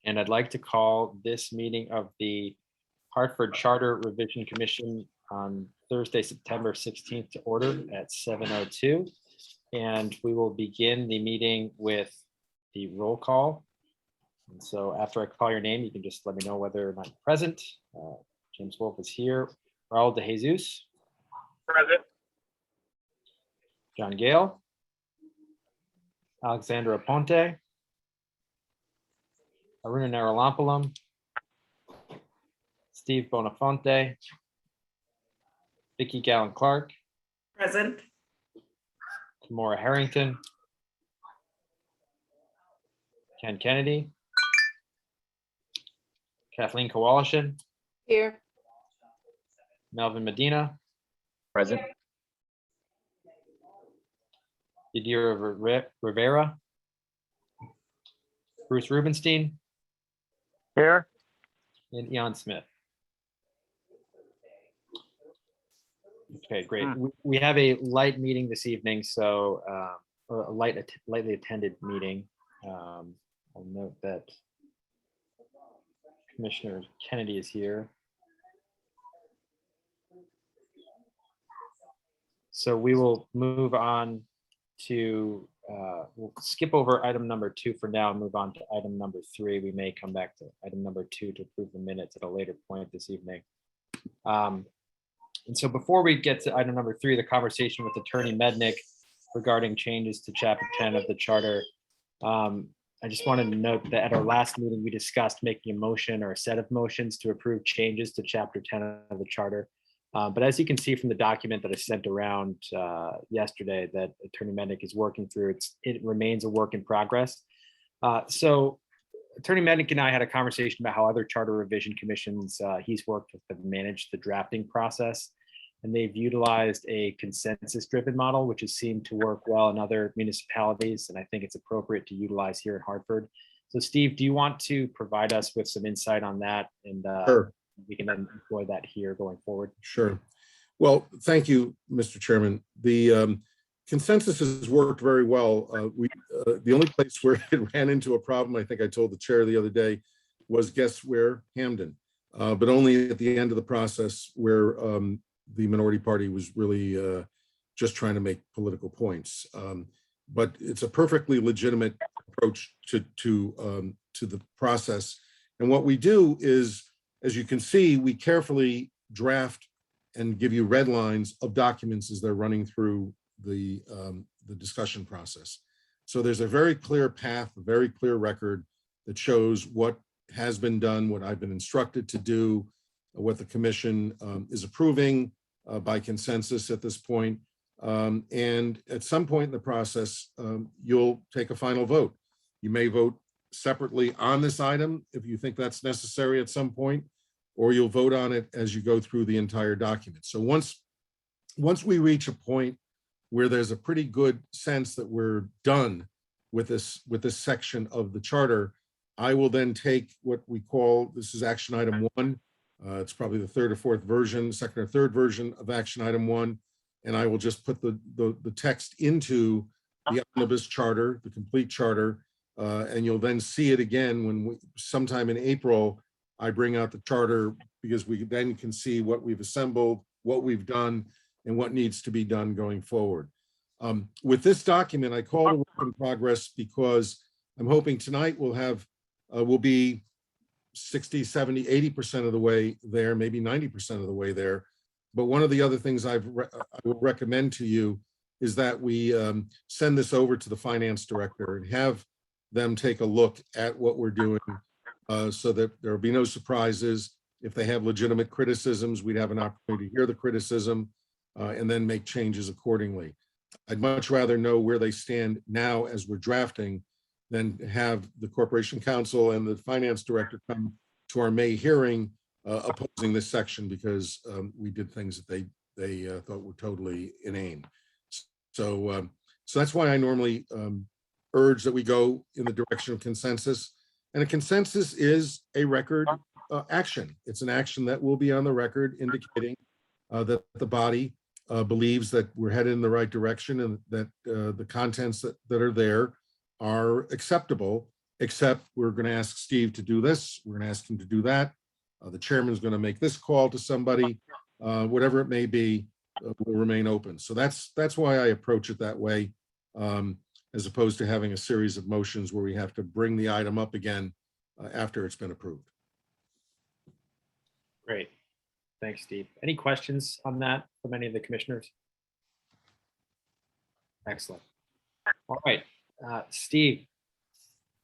and I'd like to call this meeting of the Hartford Charter Revision Commission on Thursday, September 16th to order at 7:02. And we will begin the meeting with the roll call. And so after I call your name, you can just let me know whether or not you're present. James Wolfe is here. Raul De Jesus. Present. John Gale. Alexandra Aponte. Aruna Naralampalam. Steve Bonafonte. Vicki Gallen Clark. Present. Tamora Harrington. Ken Kennedy. Kathleen Kowalishin. Here. Melvin Medina. Present. Yadira Rivera. Bruce Rubenstein. Here. And Ian Smith. Okay, great. We have a light meeting this evening, so or a lightly attended meeting. I'll note that Commissioner Kennedy is here. So we will move on to, we'll skip over item number 2 for now and move on to item number 3. We may come back to item number 2 to approve the minutes at a later point this evening. And so before we get to item number 3, the conversation with Attorney Mednick regarding changes to Chapter 10 of the Charter, I just wanted to note that at our last meeting, we discussed making a motion or a set of motions to approve changes to Chapter 10 of the Charter. But as you can see from the document that I sent around yesterday that Attorney Mednick is working through, it remains a work in progress. So Attorney Mednick and I had a conversation about how other charter revision commissions he's worked with have managed the drafting process. And they've utilized a consensus-driven model, which has seemed to work well in other municipalities. And I think it's appropriate to utilize here in Hartford. So Steve, do you want to provide us with some insight on that? And Sure. We can then employ that here going forward. Sure. Well, thank you, Mr. Chairman. The consensus has worked very well. The only place where it ran into a problem, I think I told the chair the other day, was guess where? Hamden, but only at the end of the process where the minority party was really just trying to make political points. But it's a perfectly legitimate approach to the process. And what we do is, as you can see, we carefully draft and give you red lines of documents as they're running through the discussion process. So there's a very clear path, a very clear record that shows what has been done, what I've been instructed to do, what the commission is approving by consensus at this point. And at some point in the process, you'll take a final vote. You may vote separately on this item if you think that's necessary at some point, or you'll vote on it as you go through the entire document. So once we reach a point where there's a pretty good sense that we're done with this section of the charter, I will then take what we call, this is action item 1. It's probably the third or fourth version, second or third version of action item 1. And I will just put the text into the omnibus charter, the complete charter, and you'll then see it again when sometime in April, I bring out the charter, because we then can see what we've assembled, what we've done, and what needs to be done going forward. With this document, I call it a work in progress because I'm hoping tonight we'll be 60, 70, 80% of the way there, maybe 90% of the way there. But one of the other things I will recommend to you is that we send this over to the finance director and have them take a look at what we're doing so that there will be no surprises. If they have legitimate criticisms, we'd have an opportunity to hear the criticism and then make changes accordingly. I'd much rather know where they stand now as we're drafting than have the Corporation Counsel and the finance director come to our May hearing opposing this section because we did things that they thought were totally inane. So that's why I normally urge that we go in the direction of consensus. And a consensus is a record action. It's an action that will be on the record indicating that the body believes that we're headed in the right direction and that the contents that are there are acceptable except we're going to ask Steve to do this. We're going to ask him to do that. The chairman's going to make this call to somebody, whatever it may be, will remain open. So that's why I approach it that way, as opposed to having a series of motions where we have to bring the item up again after it's been approved. Great. Thanks, Steve. Any questions on that from any of the commissioners? Excellent. All right, Steve,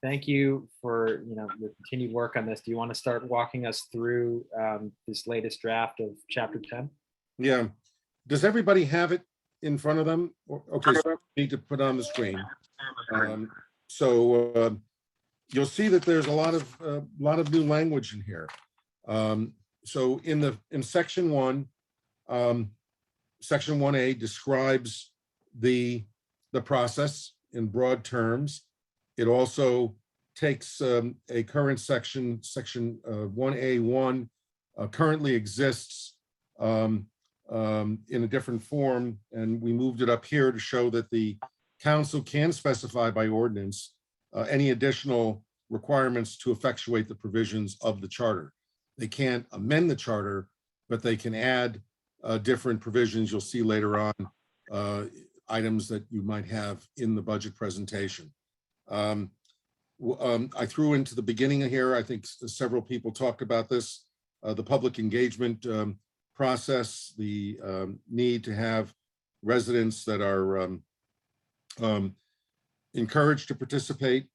thank you for your continued work on this. Do you want to start walking us through this latest draft of Chapter 10? Yeah. Does everybody have it in front of them? Okay, so I need to put on the screen. You'll see that there's a lot of new language in here. So in section 1, section 1A describes the process in broad terms. It also takes a current section 1A1 currently exists in a different form, and we moved it up here to show that the council can specify by ordinance any additional requirements to effectuate the provisions of the charter. They can't amend the charter, but they can add different provisions. You'll see later on items that you might have in the budget presentation. I threw into the beginning here, I think several people talked about this, the public engagement process, the need to have residents that are encouraged to participate,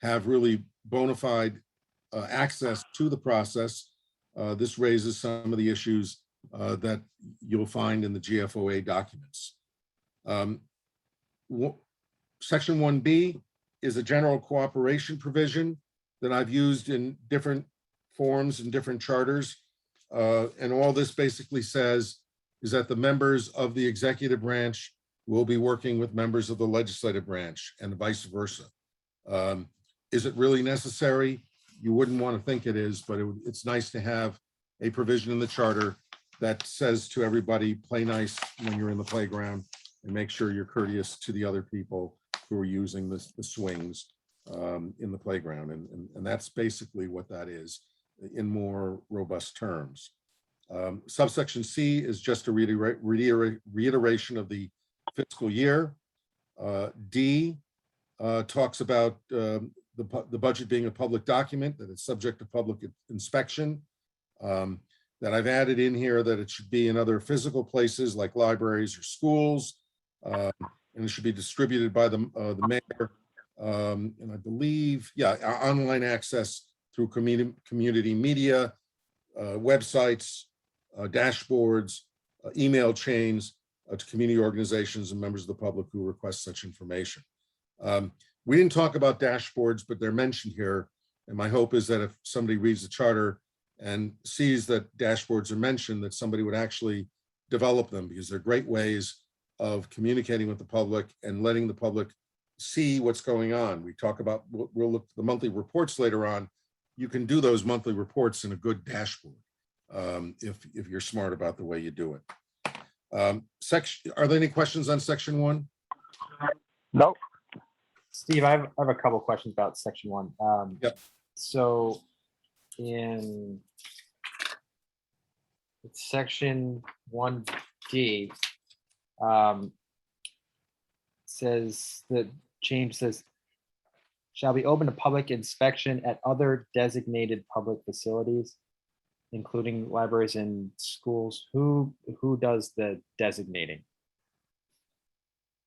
have really bona fide access to the process. This raises some of the issues that you'll find in the GFOA documents. Section 1B is a general cooperation provision that I've used in different forms and different charters. And all this basically says is that the members of the executive branch will be working with members of the legislative branch and vice versa. Is it really necessary? You wouldn't want to think it is, but it's nice to have a provision in the charter that says to everybody, play nice when you're in the playground and make sure you're courteous to the other people who are using the swings in the playground. And that's basically what that is in more robust terms. Subsection C is just a reiteration of the fiscal year. D talks about the budget being a public document, that it's subject to public inspection, that I've added in here that it should be in other physical places like libraries or schools, and it should be distributed by the mayor, and I believe, online access through community media, websites, dashboards, email chains to community organizations and members of the public who request such information. We didn't talk about dashboards, but they're mentioned here. And my hope is that if somebody reads the charter and sees that dashboards are mentioned, that somebody would actually develop them, because they're great ways of communicating with the public and letting the public see what's going on. We talk about, we'll look at the monthly reports later on. You can do those monthly reports in a good dashboard if you're smart about the way you do it. Are there any questions on section 1? Nope. Steve, I have a couple questions about section 1. Yep. So in section 1D, says that change says shall be open to public inspection at other designated public facilities, including libraries and schools. Who does the designating?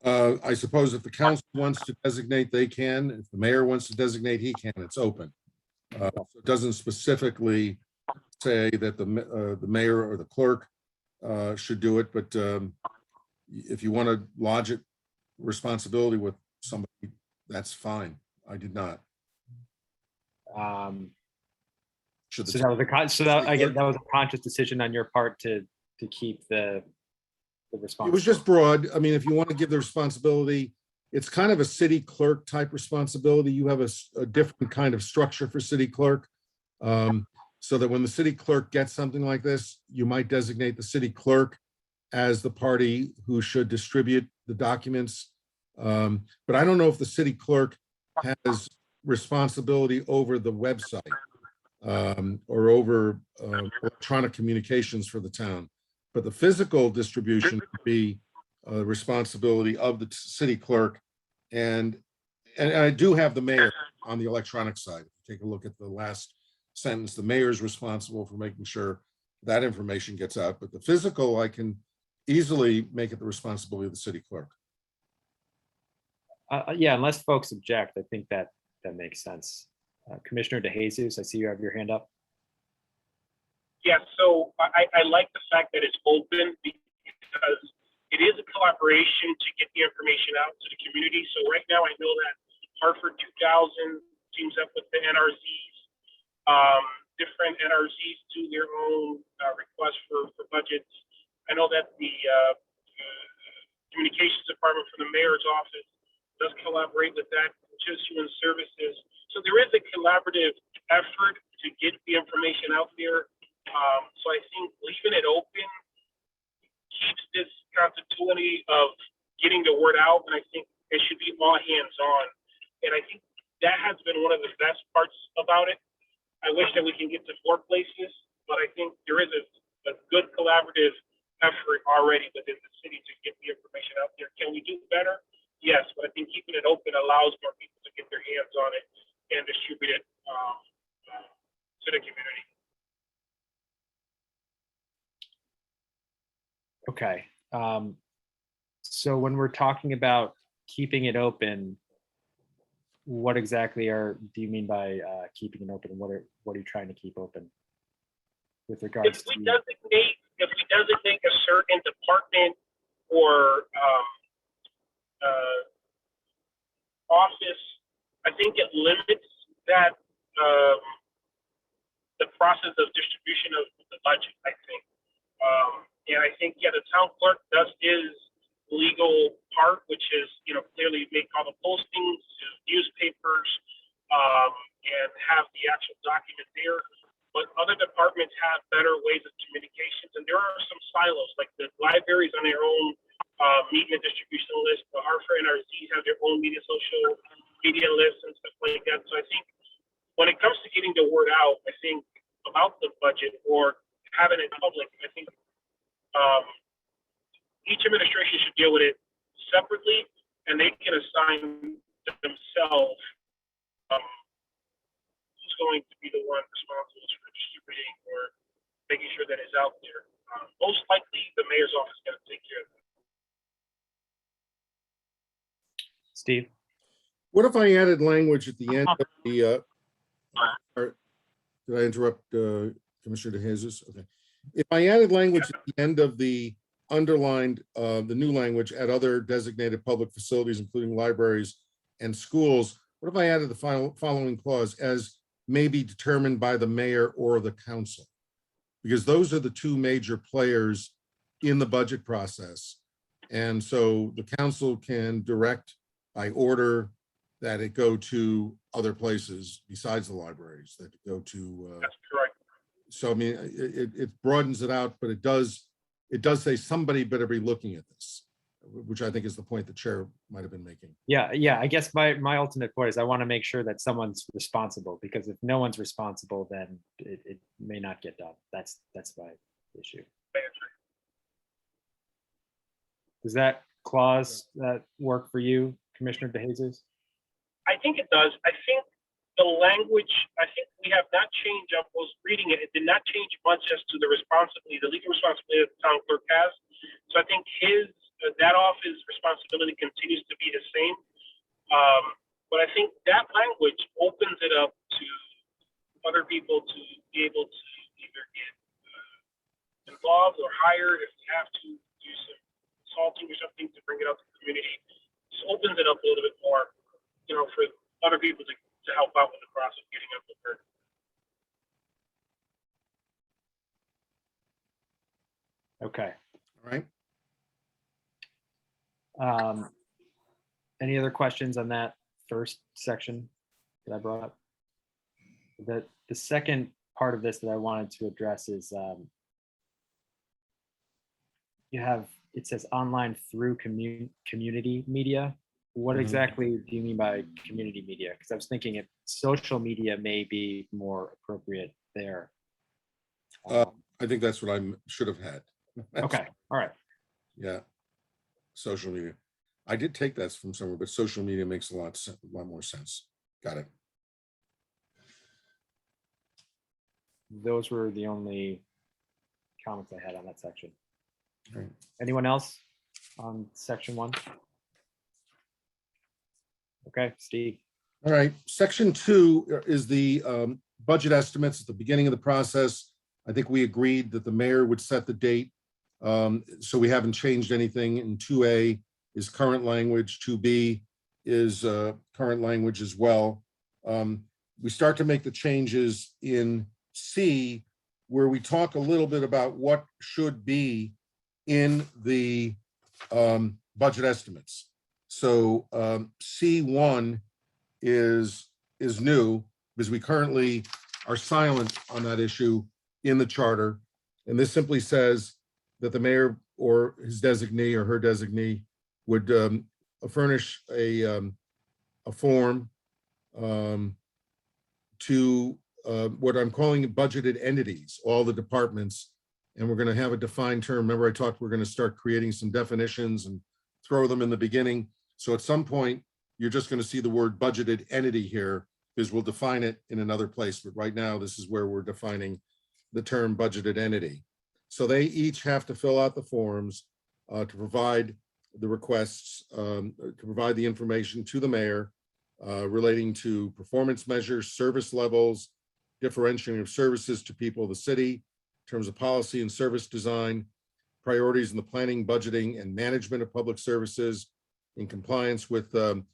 I suppose if the council wants to designate, they can. If the mayor wants to designate, he can. It's open. So it doesn't specifically say that the mayor or the clerk should do it, but if you want to lodge it responsibility with somebody, that's fine. I did not. So that was a conscious decision on your part to keep the responsibility. It was just broad. I mean, if you want to give the responsibility, it's kind of a city clerk type responsibility. You have a different kind of structure for city clerk, so that when the city clerk gets something like this, you might designate the city clerk as the party who should distribute the documents. But I don't know if the city clerk has responsibility over the website or over electronic communications for the town. But the physical distribution would be responsibility of the city clerk. And I do have the mayor on the electronic side. Take a look at the last sentence. The mayor is responsible for making sure that information gets out. But the physical, I can easily make it the responsibility of the city clerk. Yeah, unless folks object, I think that makes sense. Commissioner DeJesus, I see you have your hand up. Yeah, so I like the fact that it's open because it is a collaboration to get the information out to the community. So right now I know that Hartford 2000 teams up with the NRZs. Different NRZs do their own requests for budgets. I know that the communications department from the mayor's office does collaborate with that, human services. So there is a collaborative effort to get the information out there. So I think leaving it open keeps this continuity of getting the word out, and I think it should be all hands on. And I think that has been one of the best parts about it. I wish that we can get to 4 places, but I think there is a good collaborative effort already within the city to get the information out there. Can we do better? Yes, but I think keeping it open allows more people to get their hands on it and distribute it to the community. Okay. So when we're talking about keeping it open, what exactly do you mean by keeping it open? What are you trying to keep open with regards If we designate a certain department or office, I think it limits that the process of distribution of the budget, I think. And I think, yeah, the town clerk does his legal part, which is, clearly make all the postings to newspapers and have the actual document there. But other departments have better ways of communications, and there are some silos, like the libraries on their own media distribution list. The Hartford NRZs have their own social media lists and stuff like that. So I think when it comes to getting the word out, I think about the budget or having it public, I think each administration should deal with it separately, and they can assign themselves who's going to be the one responsible for distributing or making sure that it's out there. Most likely, the mayor's office is going to take care of that. Steve? What if I added language at the end of the, did I interrupt Commissioner DeJesus? Okay. If I added language at the end of the underlined, the new language at other designated public facilities, including libraries and schools, what if I added the following clause as may be determined by the mayor or the council? Because those are the 2 major players in the budget process. And so the council can direct by order that it go to other places besides the libraries, that it go to. That's correct. So I mean, it broadens it out, but it does say somebody better be looking at this, which I think is the point the chair might have been making. Yeah. I guess my ultimate point is I want to make sure that someone's responsible, because if no one's responsible, then it may not get done. That's my issue. Does that clause work for you, Commissioner DeJesus? I think it does. I think the language, I think we have not changed. I was reading it. It did not change much as to the responsibility, the legal responsibility that the town clerk has. So I think that office responsibility continues to be the same. But I think that language opens it up to other people to be able to either get involved or hired if they have to do some consulting or something to bring it out to the community. Just opens it up a little bit more, for other people to help out with the process of getting up the curve. Okay. All right. Any other questions on that first section that I brought up? The second part of this that I wanted to address is it says online through community media. what Mhm. exactly do you mean by community media? Because I was thinking if social media may be more appropriate there. I think that's what I should have had. Okay, all right. Yeah, social media. I did take that from somewhere, but social media makes a lot more sense. Got it. Those were the only comments I had on that section. All right. Anyone else on section 1? Okay, Steve. All right, section 2 is the budget estimates at the beginning of the process. I think we agreed that the mayor would set the date. So we haven't changed anything. In 2A is current language, 2B is current language as well. We start to make the changes in C, where we talk a little bit about what should be in the budget estimates. So C1 is new because we currently are silent on that issue in the charter. And this simply says that the mayor or his designee or her designee would furnish a form to what I'm calling budgeted entities, all the departments. And we're going to have a defined term. Remember I talked, we're going to start creating some definitions and throw them in the beginning. So at some point, you're just going to see the word budgeted entity here because we'll define it in another place. But right now, this is where we're defining the term budgeted entity. So they each have to fill out the forms to provide the requests, to provide the information to the mayor relating to performance measures, service levels, differentiating of services to people of the city, in terms of policy and service design, priorities in the planning, budgeting, and management of public services in compliance with, and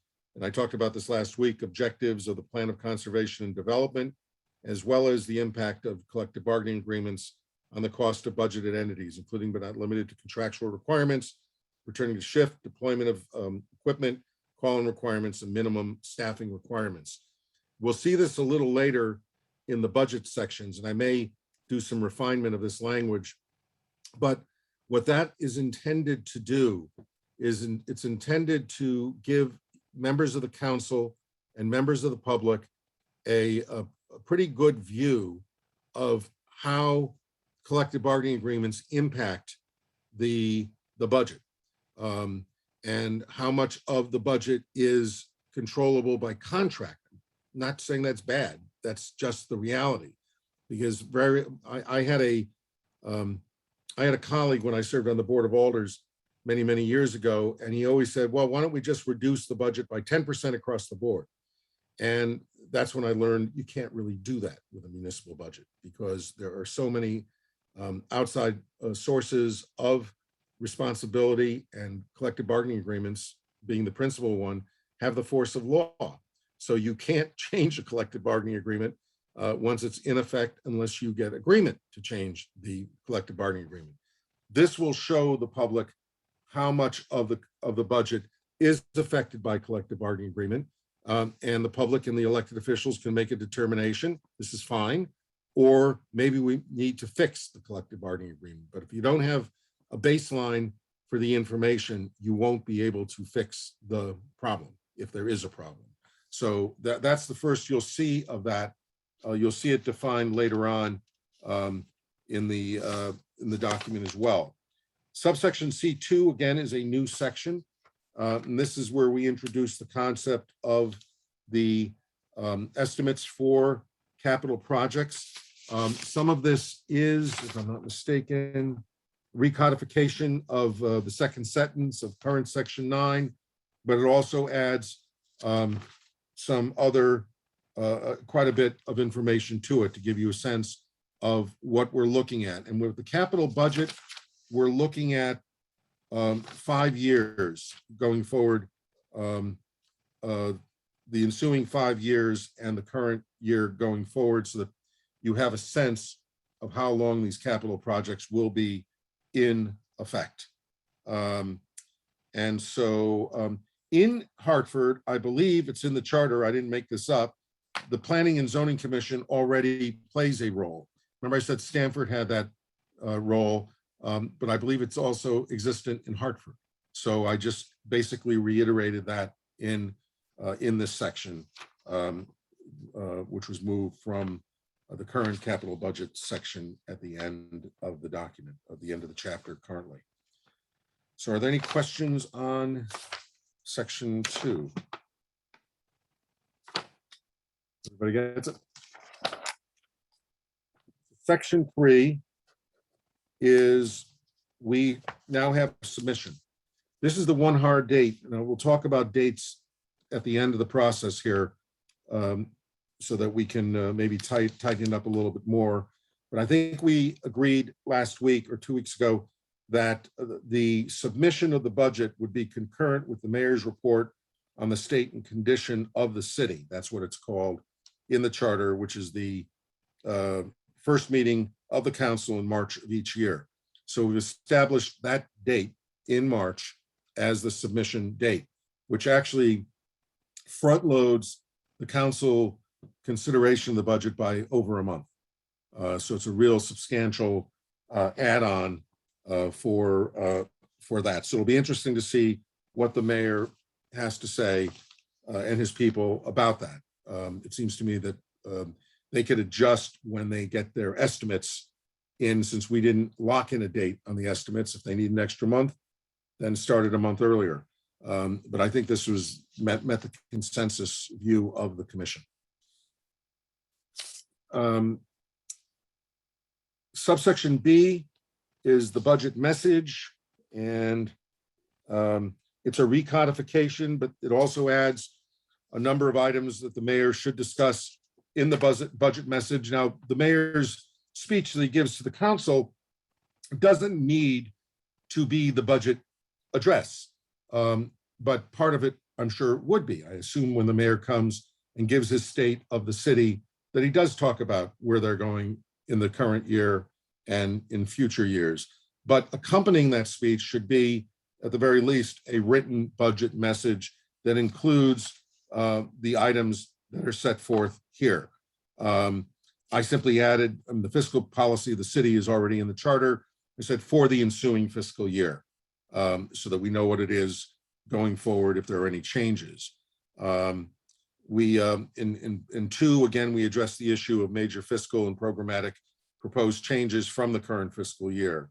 I talked about this last week, objectives of the Plan of Conservation and Development, as well as the impact of collective bargaining agreements on the cost of budgeted entities, including but not limited to contractual requirements, returning to shift, deployment of equipment, calling requirements, and minimum staffing requirements. We'll see this a little later in the budget sections, and I may do some refinement of this language. But what that is intended to do is it's intended to give members of the council and members of the public a pretty good view of how collective bargaining agreements impact the budget and how much of the budget is controllable by contract. Not saying that's bad, that's just the reality. Because I had a colleague when I served on the Board of Alders many years ago, and he always said, well, why don't we just reduce the budget by 10% across the board? And that's when I learned you can't really do that with a municipal budget because there are so many outside sources of responsibility, and collective bargaining agreements, being the principal one, have the force of law. So you can't change a collective bargaining agreement once it's in effect unless you get agreement to change the collective bargaining agreement. This will show the public how much of the budget is affected by collective bargaining agreement, and the public and the elected officials can make a determination, this is fine, or maybe we need to fix the collective bargaining agreement. But if you don't have a baseline for the information, you won't be able to fix the problem if there is a problem. So that's the first you'll see of that. You'll see it defined later on in the document as well. Subsection C2, again, is a new section. And this is where we introduce the concept of the estimates for capital projects. Some of this is, if I'm not mistaken, recodification of the second sentence of current section 9, but it also adds some other, quite a bit of information to it to give you a sense of what we're looking at. And with the capital budget, we're looking at 5 years going forward, the ensuing 5 years and the current year going forward, so that you have a sense of how long these capital projects will be in effect. And so in Hartford, I believe it's in the charter, I didn't make this up, the Planning and Zoning Commission already plays a role. Remember I said Stamford had that role, but I believe it's also existent in Hartford. So I just basically reiterated that in this section, which was moved from the current capital budget section at the end of the document, at the end of the chapter currently. So are there any questions on section 2? Everybody gets it? Section 3 is we now have submission. This is the one hard date. Now we'll talk about dates at the end of the process here, so that we can maybe tighten it up a little bit more. But I think we agreed last week or 2 weeks ago that the submission of the budget would be concurrent with the mayor's report on the state and condition of the city. That's what it's called in the charter, which is the first meeting of the council in March of each year. So we've established that date in March as the submission date, which actually front loads the council consideration of the budget by over a month. So it's a real substantial add-on for that. So it'll be interesting to see what the mayor has to say and his people about that. It seems to me that they could adjust when they get their estimates in, since we didn't lock in a date on the estimates. If they need an extra month, then start it a month earlier. But I think this was met the consensus view of the commission. Subsection B is the budget message, and it's a recodification, but it also adds a number of items that the mayor should discuss in the budget message. Now, the mayor's speech that he gives to the council doesn't need to be the budget address, but part of it, I'm sure, would be. I assume when the mayor comes and gives his state of the city, that he does talk about where they're going in the current year and in future years. But accompanying that speech should be, at the very least, a written budget message that includes the items that are set forth here. I simply added, the fiscal policy of the city is already in the charter. I said for the ensuing fiscal year, so that we know what it is going forward if there are any changes. We in 2, again, we addressed the issue of major fiscal and programmatic proposed changes from the current fiscal year.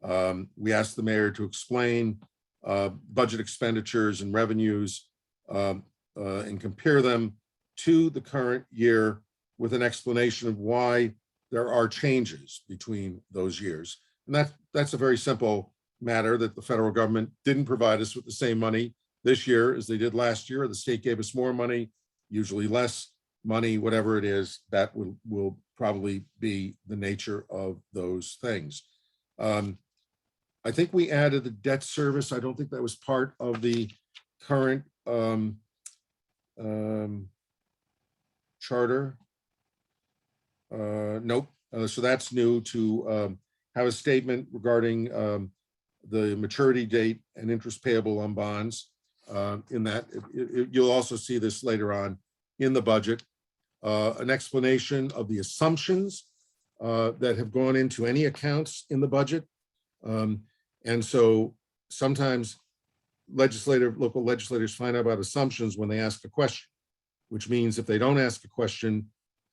We asked the mayor to explain budget expenditures and revenues and compare them to the current year with an explanation of why there are changes between those years. And that's a very simple matter, that the federal government didn't provide us with the same money this year as they did last year. The state gave us more money, usually less money, whatever it is, that will probably be the nature of those things. I think we added the debt service. I don't think that was part of the current charter. Nope. So that's new, to have a statement regarding the maturity date and interest payable on bonds. In that, you'll also see this later on in the budget. An explanation of the assumptions that have gone into any accounts in the budget. And so sometimes local legislators find out about assumptions when they ask a question, which means if they don't ask a question,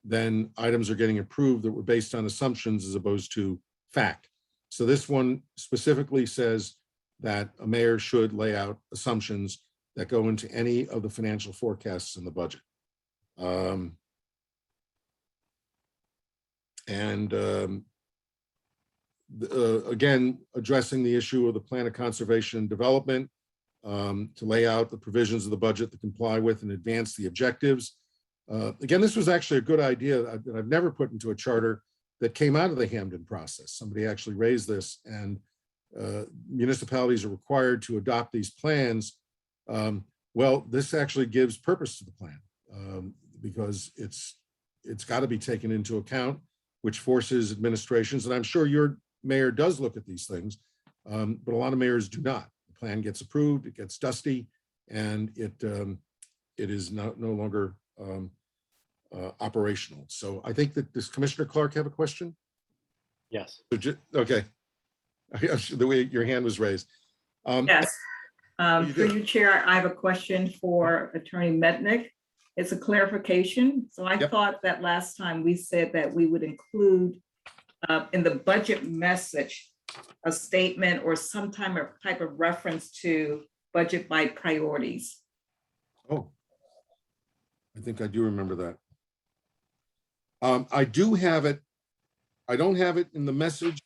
then items are getting approved that were based on assumptions as opposed to fact. So this one specifically says that a mayor should lay out assumptions that go into any of the financial forecasts in the budget. Again, addressing the issue of the plan of conservation and development, to lay out the provisions of the budget to comply with and advance the objectives. Again, this was actually a good idea that I've never put into a charter that came out of the Hamden process. Somebody actually raised this, and municipalities are required to adopt these plans. Well, this actually gives purpose to the plan, because it's got to be taken into account, which forces administrations, and I'm sure your mayor does look at these things, but a lot of mayors do not. The plan gets approved, it gets dusty, and it is no longer operational. So I think that, does Commissioner Clark have a question? Yes. Okay. The way your hand was raised. Yes. You Through do. you, Chair, I have a question for Attorney Mednick. It's a clarification. So I Yep. thought that last time we said that we would include in the budget message a statement or some type of reference to budget by priorities. Oh, I think I do remember that. I do have it. I don't have it in the message,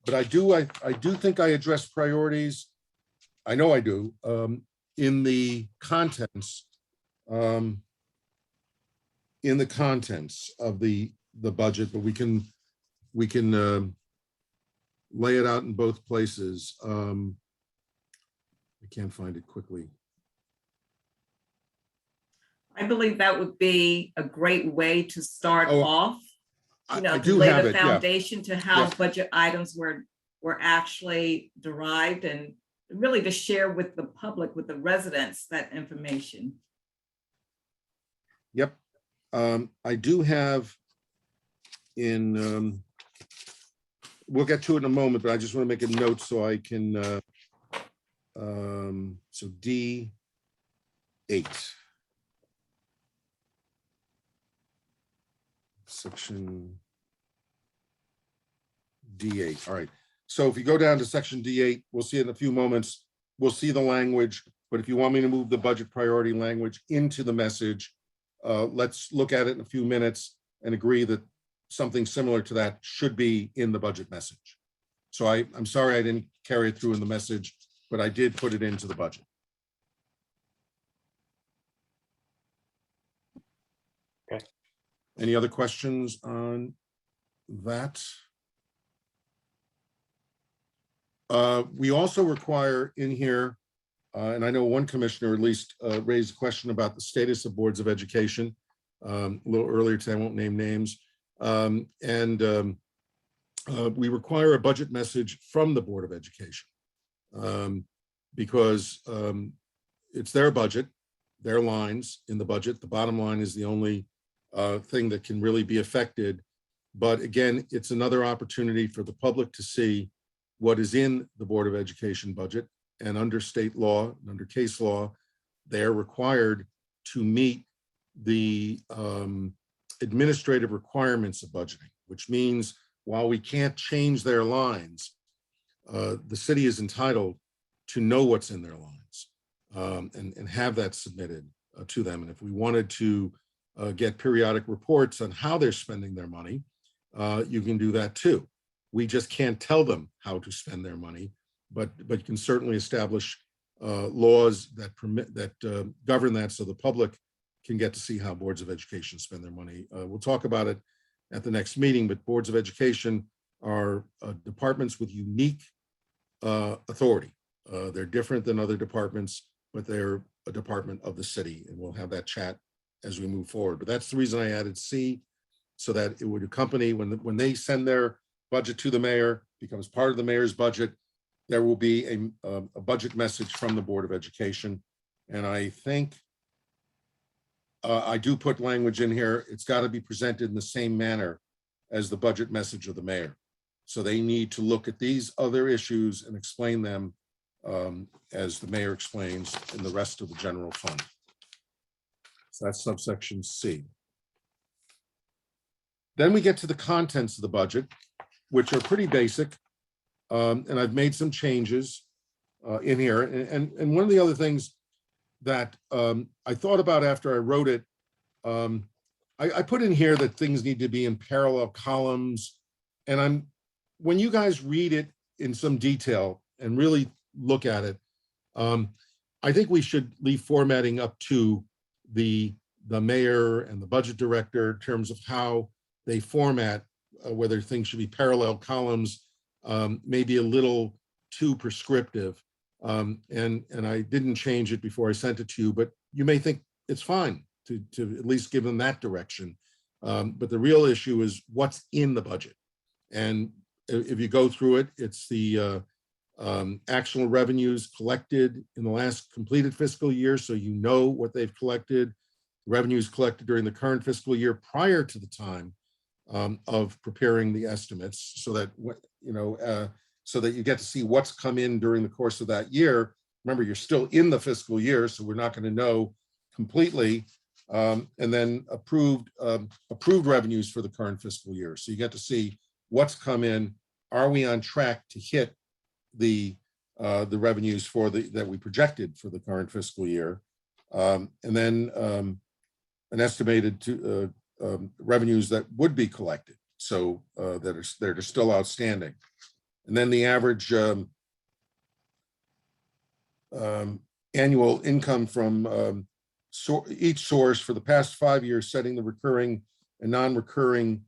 but I do think I address priorities. I know I do, in the contents, of the budget, but we can lay it out in both places. I can't find it quickly. I believe that would be a great way to start Oh, off, I to do lay have the it, yeah. foundation to how Yes. budget items were actually derived, and really to share with the public, with the residents, that information. Yep. I do have in, we'll get to it in a moment, but I just want to make a note so I can, so D8. Section D8. All right. So if you go down to section D8, we'll see it in a few moments. We'll see the language, but if you want me to move the budget priority language into the message, let's look at it in a few minutes and agree that something similar to that should be in the budget message. So I'm sorry I didn't carry it through in the message, but I did put it into the budget. Okay. Any other questions on that? We also require in here, and I know one commissioner at least raised a question about the status of boards of education a little earlier today. I won't name names. We require a budget message from the Board of Education because it's their budget, their lines in the budget. The bottom line is the only thing that can really be affected. But again, it's another opportunity for the public to see what is in the Board of Education budget. And under state law, and under case law, they're required to meet the administrative requirements of budgeting, which means while we can't change their lines, the city is entitled to know what's in their lines and have that submitted to them. And if we wanted to get periodic reports on how they're spending their money, you can do that too. We just can't tell them how to spend their money, but you can certainly establish laws that govern that so the public can get to see how boards of education spend their money. We'll talk about it at the next meeting, but boards of education are departments with unique authority. They're different than other departments, but they're a department of the city, and we'll have that chat as we move forward. But that's the reason I added C, so that it would accompany when they send their budget to the mayor, becomes part of the mayor's budget, there will be a budget message from the Board of Education. And I think I do put language in here. It's got to be presented in the same manner as the budget message of the mayor. So they need to look at these other issues and explain them as the mayor explains in the rest of the general fund. So that's subsection C. Then we get to the contents of the budget, which are pretty basic. And I've made some changes in here. And one of the other things that I thought about after I wrote it, I put in here that things need to be in parallel columns. And when you guys read it in some detail and really look at it, I think we should leave formatting up to the mayor and the budget director in terms of how they format whether things should be parallel columns, maybe a little too prescriptive. And I didn't change it before I sent it to you, but you may think it's fine to at least give them that direction. But the real issue is what's in the budget. And if you go through it, it's the actual revenues collected in the last completed fiscal year, so you know what they've collected, revenues collected during the current fiscal year prior to the time of preparing the estimates, so that so that you get to see what's come in during the course of that year, remember, you're still in the fiscal year, so we're not going to know completely. And then approved revenues for the current fiscal year. So you get to see what's come in. Are we on track to hit the revenues that we projected for the current fiscal year? And then an estimated revenues that would be collected, so that are still outstanding. And then the average annual income from each source for the past 5 years, setting the recurring and non-recurring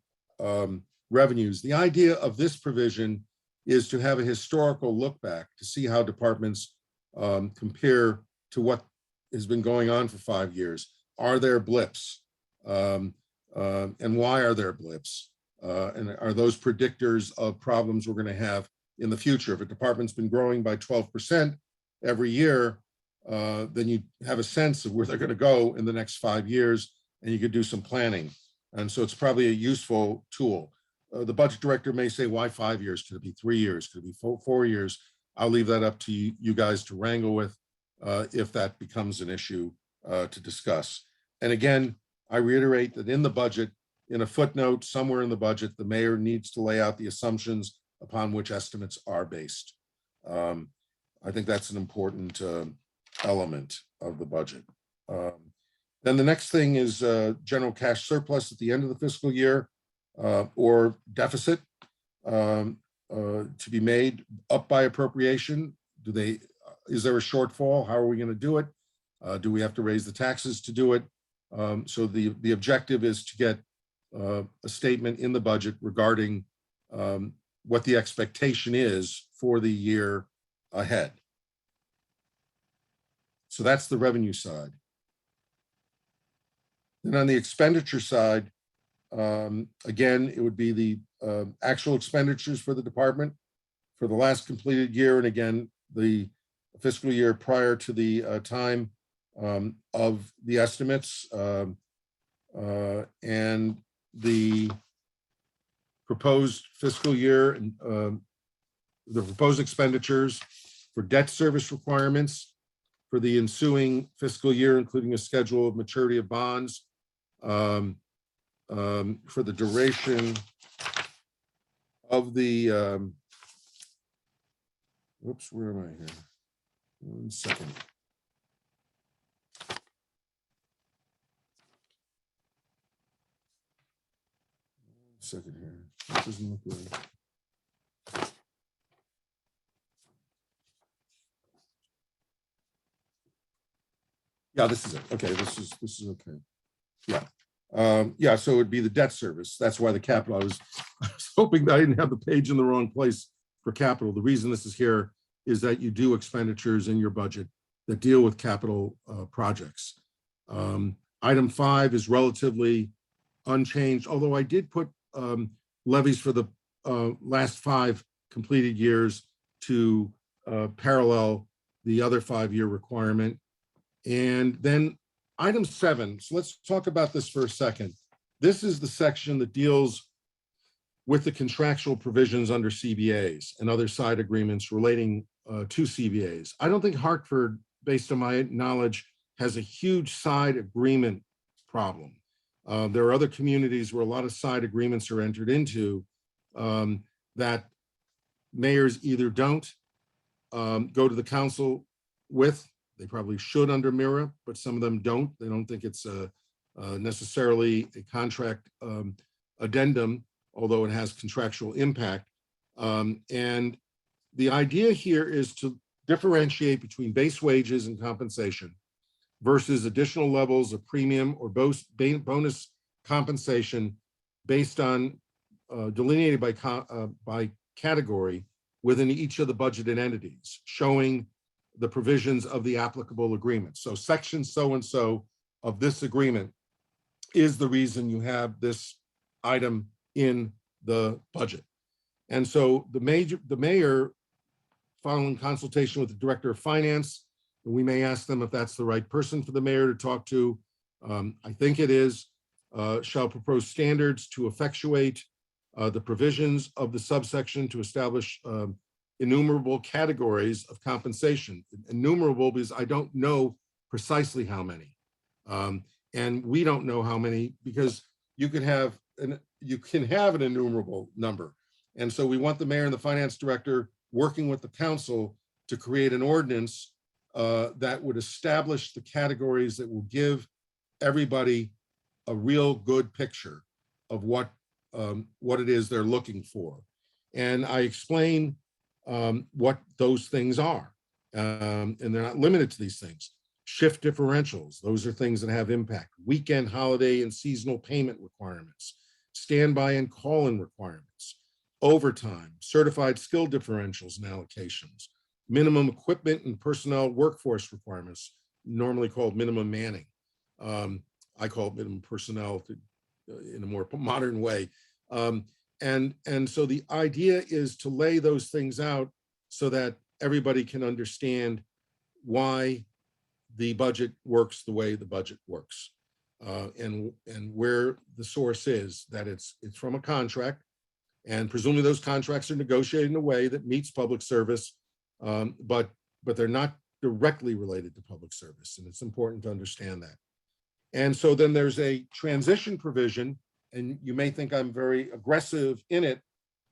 revenues. The idea of this provision is to have a historical look back to see how departments compare to what has been going on for 5 years. Are there blips? And why are there blips? And are those predictors of problems we're going to have in the future? If a department's been growing by 12% every year, then you have a sense of where they're going to go in the next 5 years, and you could do some planning. And so it's probably a useful tool. The budget director may say, why 5 years? Could it be 3 years? Could it be 4 years? I'll leave that up to you guys to wrangle with if that becomes an issue to discuss. And again, I reiterate that in the budget, in a footnote somewhere in the budget, the mayor needs to lay out the assumptions upon which estimates are based. I think that's an important element of the budget. Then the next thing is general cash surplus at the end of the fiscal year, or deficit to be made up by appropriation. Is there a shortfall? How are we going to do it? Do we have to raise the taxes to do it? So the objective is to get a statement in the budget regarding what the expectation is for the year ahead. So that's the revenue side. Then on the expenditure side, again, it would be the actual expenditures for the department for the last completed year, and again, the fiscal year prior to the time of the estimates, and the proposed fiscal year, and the proposed expenditures for debt service requirements for the ensuing fiscal year, including a schedule of maturity of bonds, for the duration of the, whoops, where am I here? 1 second. Second here. This doesn't look right. Yeah, this is it. Okay, this is okay. Yeah. Yeah, so it'd be the debt service. That's why the capital, I was hoping that I didn't have the page in the wrong place for capital. The reason this is here is that you do expenditures in your budget that deal with capital projects. Item 5 is relatively unchanged, although I did put levies for the last 5 completed years to parallel the other 5-year requirement. And then item 7, so let's talk about this for a second. This is the section that deals with the contractual provisions under CBAs and other side agreements relating to CBAs. I don't think Hartford, based on my knowledge, has a huge side agreement problem. There are other communities where a lot of side agreements are entered into that mayors either don't go to the council with. They probably should under MIRA, but some of them don't. They don't think it's necessarily a contract addendum, although it has contractual impact. And the idea here is to differentiate between base wages and compensation versus additional levels of premium or bonus compensation based on delineated by category within each of the budgeted entities, showing the provisions of the applicable agreement. So section so-and-so of this agreement is the reason you have this item in the budget. And so the mayor, following consultation with the director of finance, and we may ask them if that's the right person for the mayor to talk to. I think it is, shall propose standards to effectuate the provisions of the subsection to establish innumerable categories of compensation. Innumerable because I don't know precisely how many. And we don't know how many because you can have an innumerable number. And so we want the mayor and the finance director working with the council to create an ordinance that would establish the categories that will give everybody a real good picture of what it is they're looking for. And I explain what those things are. And they're not limited to these things. Shift differentials, those are things that have impact. Weekend, holiday, and seasonal payment requirements. Standby and call-in requirements. Overtime, certified skill differentials and allocations. Minimum equipment and personnel workforce requirements, normally called minimum manning. I call it minimum personnel in a more modern way. And so the idea is to lay those things out so that everybody can understand why the budget works the way the budget works, and where the source is, that it's from a contract, and presumably those contracts are negotiated in a way that meets public service, but they're not directly related to public service, and it's important to understand that. And so then there's a transition provision, and you may think I'm very aggressive in it,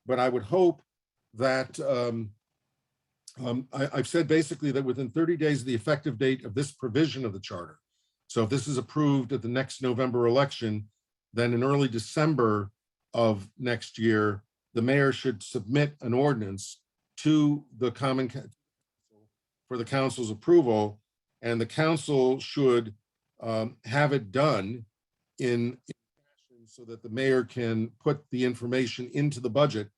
but I would hope that I've said basically that within 30 days of the effective date of this provision of the charter, so if this is approved at the next November election, then in early December of next year, the mayor should submit an ordinance to the Common Council for the council's approval, and the council should have it done in fashion so that the mayor can put the information into the budget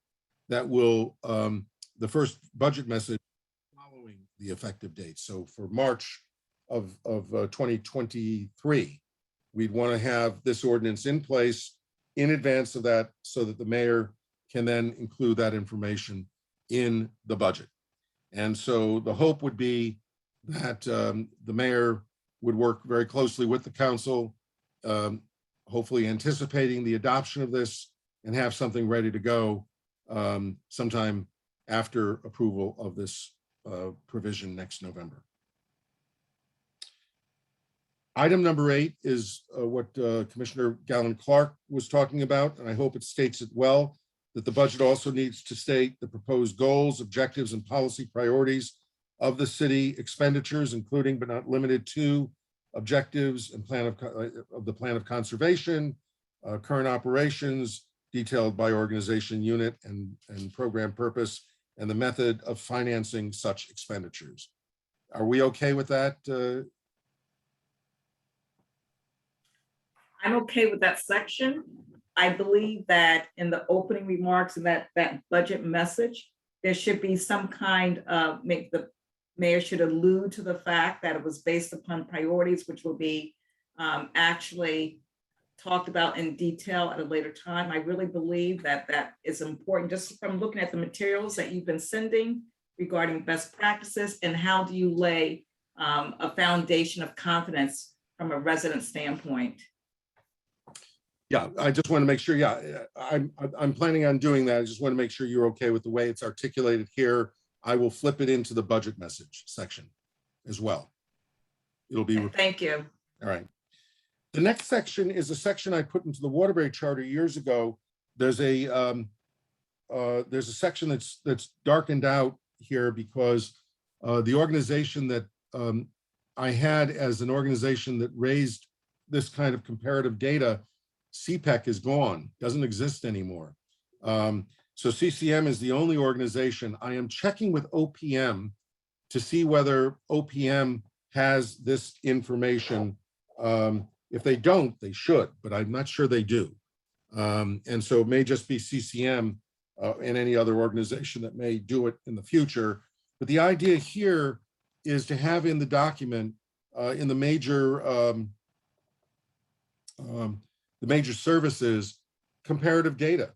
that will, the first budget message following the effective date. So for March of 2023, we'd want to have this ordinance in place in advance of that so that the mayor can then include that information in the budget. And so the hope would be that the mayor would work very closely with the council, hopefully anticipating the adoption of this, and have something ready to go sometime after approval of this provision next November. Item number 8 is what Commissioner Gallen-Clark was talking about, and I hope it states it well, that the budget also needs to state the proposed goals, objectives, and policy priorities of the city expenditures, including but not limited to objectives and plan of the plan of conservation, current operations, detailed by organization, unit, and program purpose, and the method of financing such expenditures. Are we okay with that? I'm okay with that section. I believe that in the opening remarks and that budget message, there should be some kind of, the mayor should allude to the fact that it was based upon priorities, which will be actually talked about in detail at a later time. I really believe that that is important, just from looking at the materials that you've been sending regarding best practices and how do you lay a foundation of confidence from a resident standpoint. Yeah, I just want to make sure, yeah, I'm planning on doing that. I just want to make sure you're okay with the way it's articulated here. I will flip it into the budget message section as well. It'll be. Thank you. All right. The next section is a section I put into the Waterbury Charter years ago. There's a section that's darkened out here because the organization that I had as an organization that raised this kind of comparative data, CPEC, is gone, doesn't exist anymore. So CCM is the only organization. I am checking with OPM to see whether OPM has this information. If they don't, they should, but I'm not sure they do. And so it may just be CCM and any other organization that may do it in the future. But the idea here is to have in the document, in the major services, comparative data.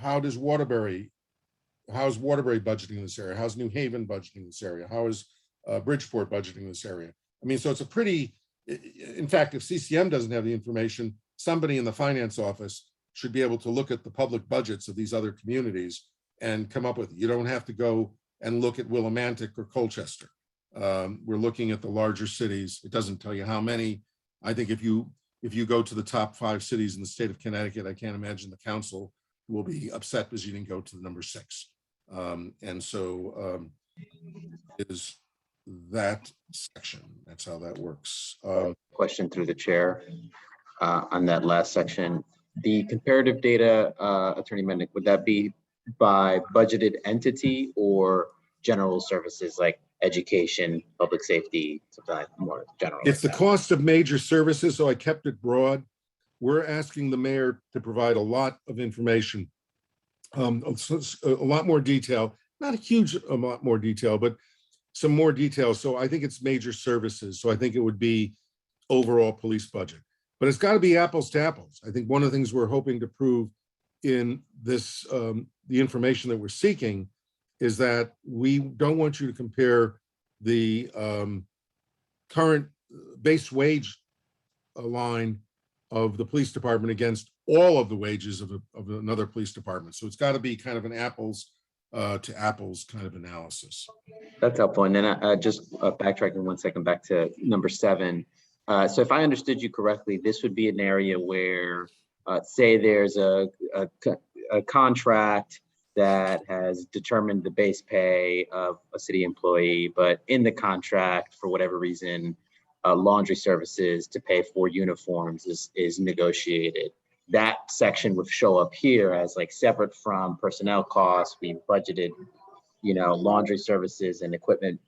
How's Waterbury budgeting in this area? How's New Haven budgeting in this area? How is Bridgeport budgeting in this area? I mean, so it's a pretty, in fact, if CCM doesn't have the information, somebody in the finance office should be able to look at the public budgets of these other communities and come up with it. You don't have to go and look at Willimantic or Colchester. We're looking at the larger cities. It doesn't tell you how many. I think if you go to the top 5 cities in the state of Connecticut, I can't imagine the council will be upset because you didn't go to the number 6. And so is that section. That's how that works. Question through the chair on that last section. The comparative data, Attorney Mendick, would that be by budgeted entity or general services like education, public safety, something like more general? It's the cost of major services, so I kept it broad. We're asking the mayor to provide a lot of information, a lot more detail, not a huge amount more detail, but some more detail. So I think it's major services. So I think it would be overall police budget, but it's got to be apples to apples. I think one of the things we're hoping to prove in this, the information that we're seeking, is that we don't want you to compare the current base wage line of the police department against all of the wages of another police department. So it's got to be kind of an apples to apples kind of analysis. That's helpful. And then I just backtracking 1 second back to number 7. So if I understood you correctly, this would be an area where, say there's a contract that has determined the base pay of a city employee, but in the contract, for whatever reason, laundry services to pay for uniforms is negotiated. That section would show up here as like separate from personnel costs. We budgeted, laundry services and equipment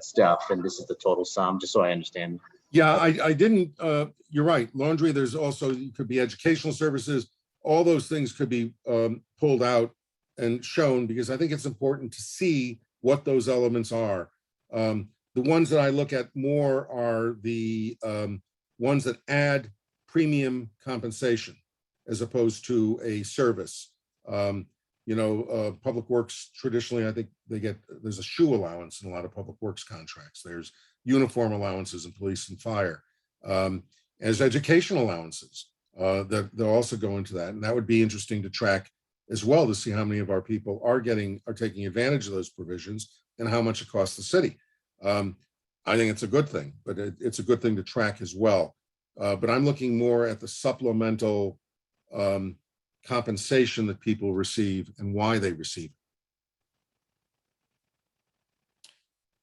stuff, and this is the total sum, just so I understand. Yeah, I didn't, you're right. Laundry, there's also, it could be educational services. All those things could be pulled out and shown, because I think it's important to see what those elements are. The ones that I look at more are the ones that add premium compensation as opposed to a service. Public works, traditionally, I think there's a shoe allowance in a lot of public works contracts. There's uniform allowances in police and fire. As education allowances, that they'll also go into that. And that would be interesting to track as well, to see how many of our people are taking advantage of those provisions and how much it costs the city. I think it's a good thing, but it's a good thing to track as well. But I'm looking more at the supplemental compensation that people receive and why they receive it.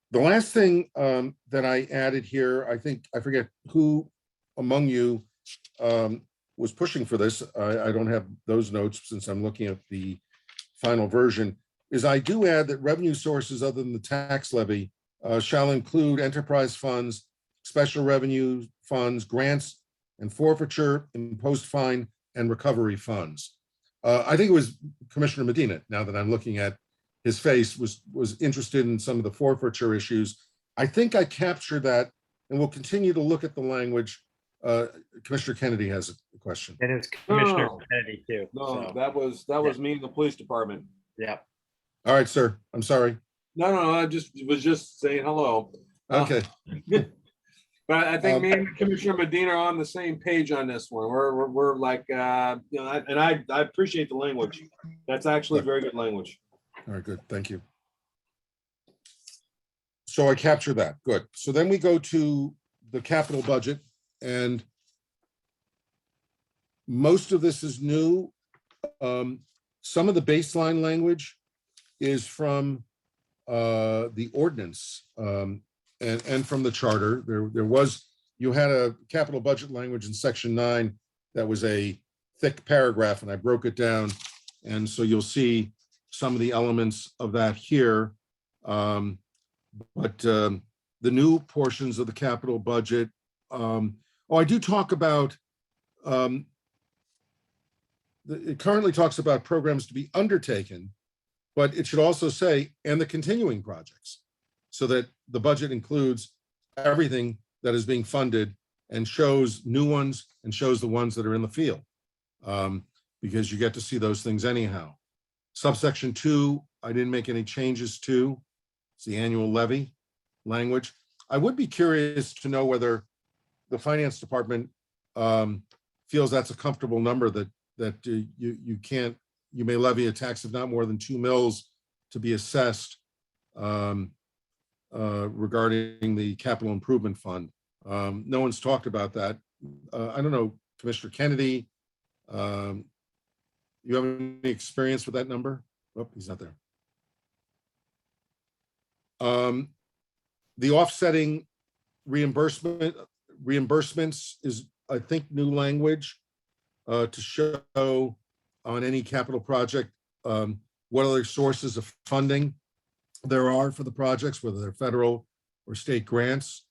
The last thing that I added here, I forget who among you was pushing for this. I don't have those notes since I'm looking at the final version, is I do add that revenue sources other than the tax levy shall include enterprise funds, special revenue funds, grants and forfeiture, imposed fine and recovery funds. I think it was Commissioner Medina, now that I'm looking at his face, was interested in some of the forfeiture issues. I think I captured that, and we'll continue to look at the language. Commissioner Kennedy has a question. And it's Commissioner No. Kennedy too. No, so. that was me in the police department. Yeah. All right, sir. I'm sorry. No, I was just saying hello. Okay. But I think me and Commissioner Medina are on the same page on this one. We're like, and I appreciate the language. That's actually very good language. All right, good. Thank you. So I capture that. Good. So then we go to the capital budget, and most of this is new. Some of the baseline language is from the ordinance and from the charter. You had a capital budget language in section 9 that was a thick paragraph, and I broke it down. And so you'll see some of the elements of that here. But the new portions of the capital budget, I do talk about, it currently talks about programs to be undertaken, but it should also say, and the continuing projects, so that the budget includes everything that is being funded and shows new ones and shows the ones that are in the field, because you get to see those things anyhow. Subsection 2, I didn't make any changes to. It's the annual levy language. I would be curious to know whether the finance department feels that's a comfortable number, that you can't you may levy a tax of not more than 2 mills to be assessed regarding the capital improvement fund. No one's talked about that. I don't know, Commissioner Kennedy, you have any experience with that number? Oh, he's not there. The offsetting reimbursements is, I think, new language to show on any capital project what other sources of funding there are for the projects, whether they're federal or state grants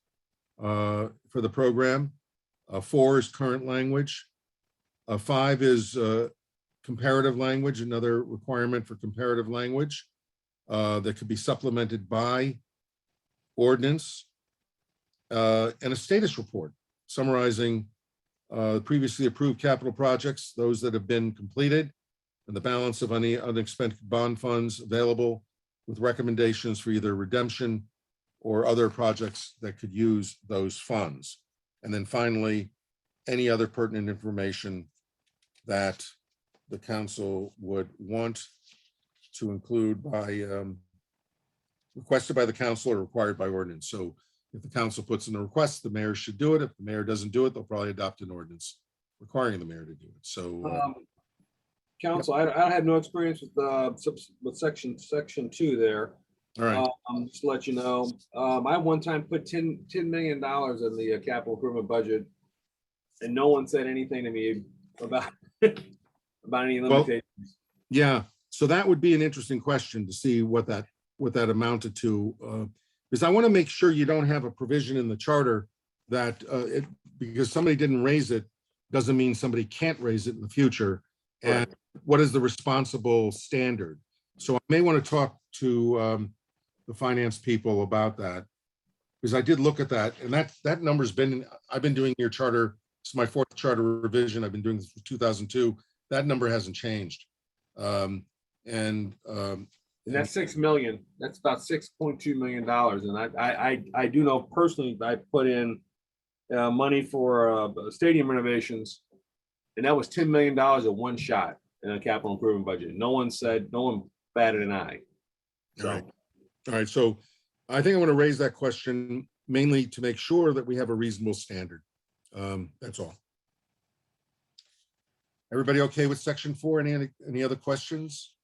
for the program. 4 is current language. 5 is comparative language, another requirement for comparative language that could be supplemented by ordinance, and a status report summarizing previously approved capital projects, those that have been completed, and the balance of any unexpended bond funds available, with recommendations for either redemption or other projects that could use those funds. And then finally, any other pertinent information that the council would want to include by requested by the council or required by ordinance. So if the council puts in a request, the mayor should do it. If the mayor doesn't do it, they'll probably adopt an ordinance requiring the mayor to do it. So Council, I have no experience with section 2 there. all right. Just to let you know, I one time put $10 million in the capital improvement budget, and no one said anything to me about about any limitations. Yeah, so that would be an interesting question to see what that amounted to, because I want to make sure you don't have a provision in the charter that because somebody didn't raise it doesn't mean somebody can't raise it in the future. And what is the responsible standard? So I may want to talk to the finance people about that, because I did look at that, and that number's been, I've been doing your charter. It's my 4th charter revision. I've been doing this from 2002. That number hasn't changed. And that's 6 million. That's about $6.2 million. And I do know personally, I put in money for stadium renovations, and that was $10 million at one shot in a capital improvement budget. No one batted an eye. So. All right. So I think I want to raise that question mainly to make sure that we have a reasonable standard. That's all. Everybody okay with section 4? Any other questions?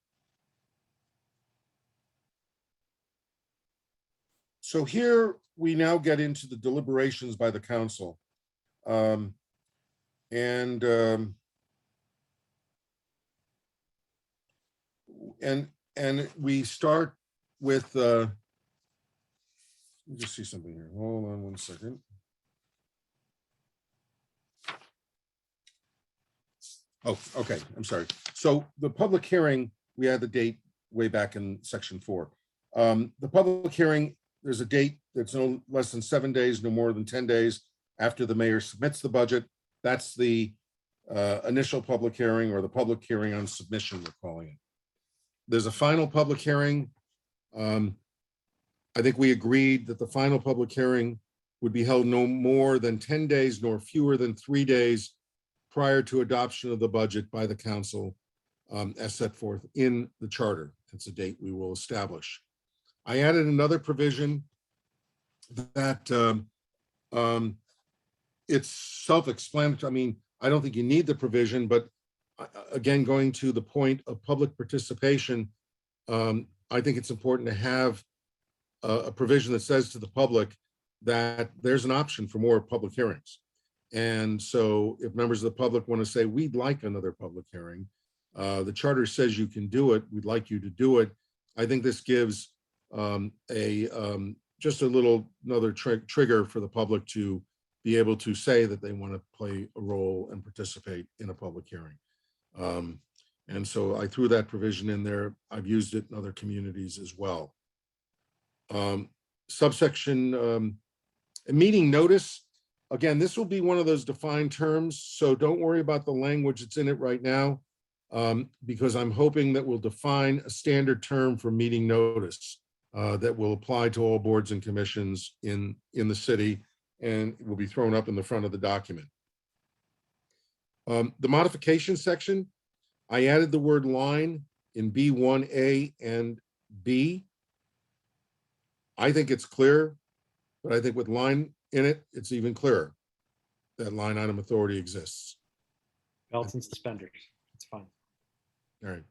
So here we now get into the deliberations by the council. And we start with, let me just see something here. Hold on one second. Oh, okay, I'm sorry. So the public hearing, we had the date way back in section 4. The public hearing, there's a date that's no less than 7 days, no more than 10 days after the mayor submits the budget. That's the initial public hearing, or the public hearing on submission, we're calling it. There's a final public hearing. I think we agreed that the final public hearing would be held no more than 10 days, nor fewer than 3 days prior to adoption of the budget by the council, as set forth in the charter. It's a date we will establish. I added another provision that it's self-explanatory. I mean, I don't think you need the provision, but again, going to the point of public participation, I think it's important to have a provision that says to the public that there's an option for more public hearings. And so if members of the public want to say, we'd like another public hearing, the charter says you can do it, we'd like you to do it. I think this gives just a little another trigger for the public to be able to say that they want to play a role and participate in a public hearing. And so I threw that provision in there. I've used it in other communities as well. Subsection meeting notice. Again, this will be one of those defined terms, so don't worry about the language that's in it right now, because I'm hoping that we'll define a standard term for meeting notice that will apply to all boards and commissions in the city, and will be thrown up in the front of the document. The modification section, I added the word line in B1A and B. I think it's clear, but I think with line in it, it's even clearer that line item authority exists. Belts and suspenders. It's fine. All right.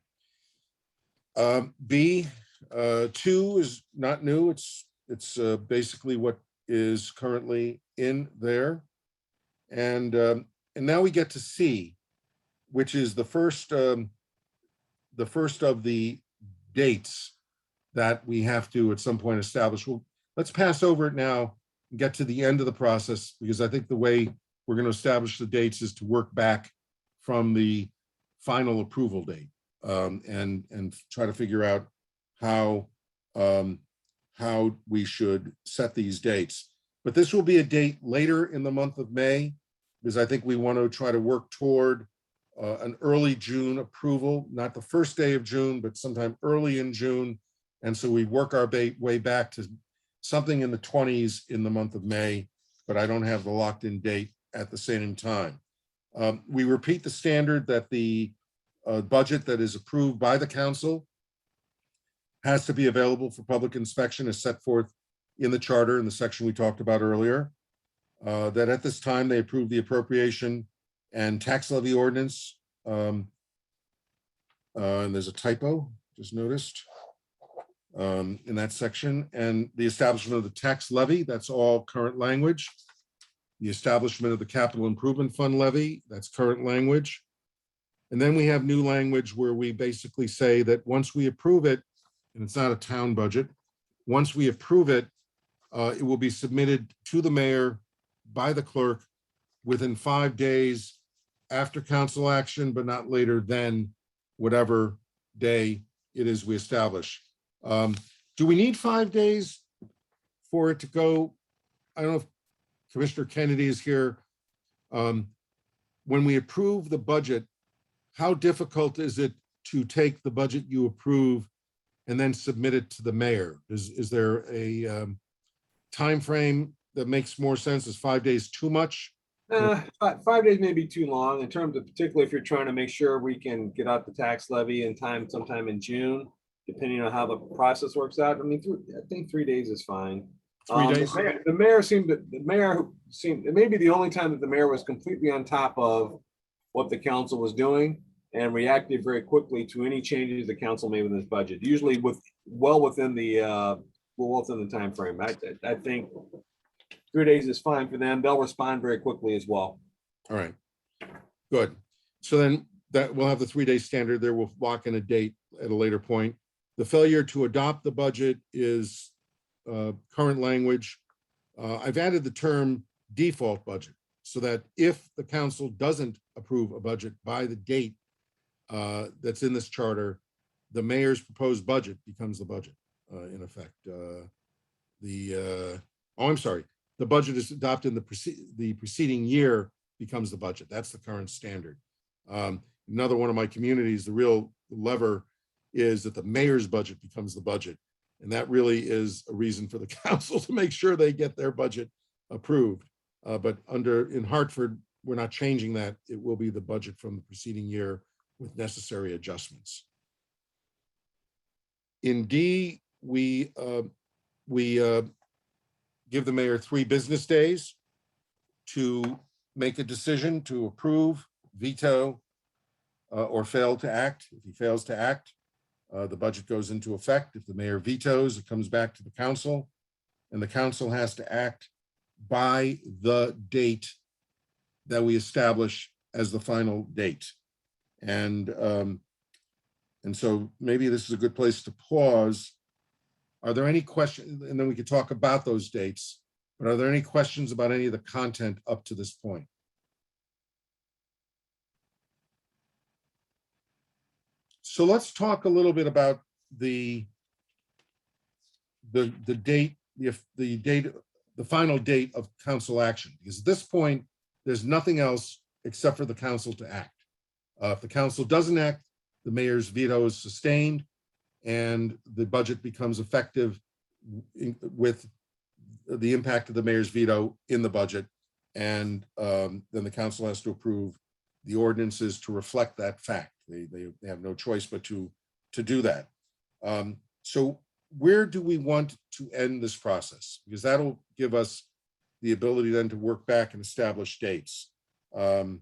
B2 is not new. It's basically what is currently in there. And now we get to C, which is the first of the dates that we have to at some point establish. Well, let's pass over it now and get to the end of the process, because I think the way we're going to establish the dates is to work back from the final approval date, and try to figure out how we should set these dates. But this will be a date later in the month of May, because I think we want to try to work toward an early June approval, not the first day of June, but sometime early in June. And so we work our way back to something in the 20s in the month of May, but I don't have the locked in date at the same time. We repeat the standard that the budget that is approved by the council has to be available for public inspection as set forth in the charter in the section we talked about earlier. That at this time they approve the appropriation and tax levy ordinance. And there's a typo, just noticed, in that section. And the establishment of the tax levy, that's all current language. The establishment of the capital improvement fund levy, that's current language. And then we have new language where we basically say that once we approve it, and it's not a town budget, once we approve it, it will be submitted to the mayor by the clerk within 5 days after council action, but not later than whatever day it is we establish. Do we need 5 days for it to go? I don't know if Commissioner Kennedy is here. When we approve the budget, how difficult is it to take the budget you approve and then submit it to the mayor? Is there a time frame that makes more sense? Is 5 days too much? 5 days may be too long in terms of, particularly if you're trying to make sure we can get out the tax levy in time, sometime in June, depending on how the process works out. I mean, I think 3 days is fine. 3 days? The mayor seemed, it may be the only time that the mayor was completely on top of what the council was doing and reacted very quickly to any changes the council made with this budget, usually well within the time frame. I think 3 days is fine for them. They'll respond very quickly as well. All right, good. So then that we'll have the 3 day standard there. We'll lock in a date at a later point. The failure to adopt the budget is current language. I've added the term default budget so that if the council doesn't approve a budget by the date that's in this charter, the mayor's proposed budget becomes the budget in effect. I'm sorry, the budget is adopted in the preceding year becomes the budget. That's the current standard. Another one of my communities, the real lever is that the mayor's budget becomes the budget. And that really is a reason for the council to make sure they get their budget approved. But in Hartford, we're not changing that. It will be the budget from the preceding year with necessary adjustments. In D, we give the mayor 3 business days to make a decision to approve, veto, or fail to act. If he fails to act, the budget goes into effect. If the mayor vetoes, it comes back to the council, and the council has to act by the date that we establish as the final date. And so maybe this is a good place to pause. Are there any questions? And then we could talk about those dates, but are there any questions about any of the content up to this point? So let's talk a little bit about the date, the final date of council action, because at this point, there's nothing else except for the council to act. If the council doesn't act, the mayor's veto is sustained and the budget becomes effective with the impact of the mayor's veto in the budget. And then the council has to approve the ordinances to reflect that fact. They have no choice but to do that. So where do we want to end this process? Because that'll give us the ability then to work back and establish dates. You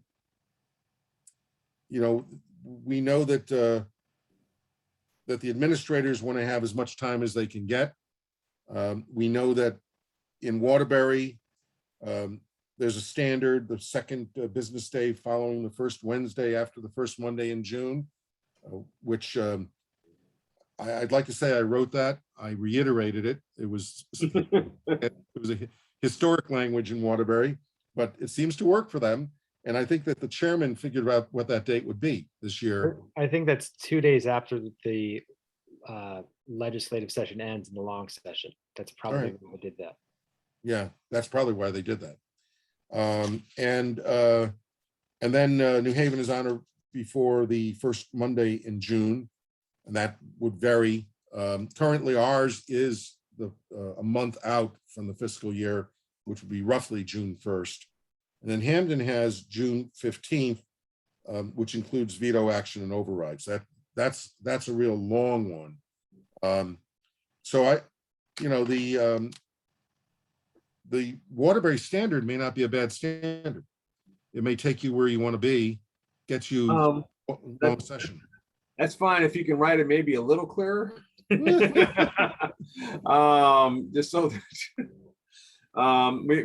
know, we know that that the administrators want to have as much time as they can get. We know that in Waterbury, there's a standard, the second business day following the first Wednesday after the first Monday in June, which I'd like to say I wrote that. I reiterated it. It was a historic language in Waterbury, but it seems to work for them. And I think that the chairman figured out what that date would be this year. I think that's 2 days after the legislative session ends in the long session. That's probably Right. why they did that. Yeah, that's probably why they did that. And then New Haven is on or before the first Monday in June, and that would vary. Currently, ours is a month out from the fiscal year, which would be roughly June 1st. And then Hamden has June 15th, which includes veto action and overrides. That's a real long one. So the Waterbury standard may not be a bad standard. It may take you where you want to be, get you long session. That's fine if you can write it maybe a little clearer. Just so that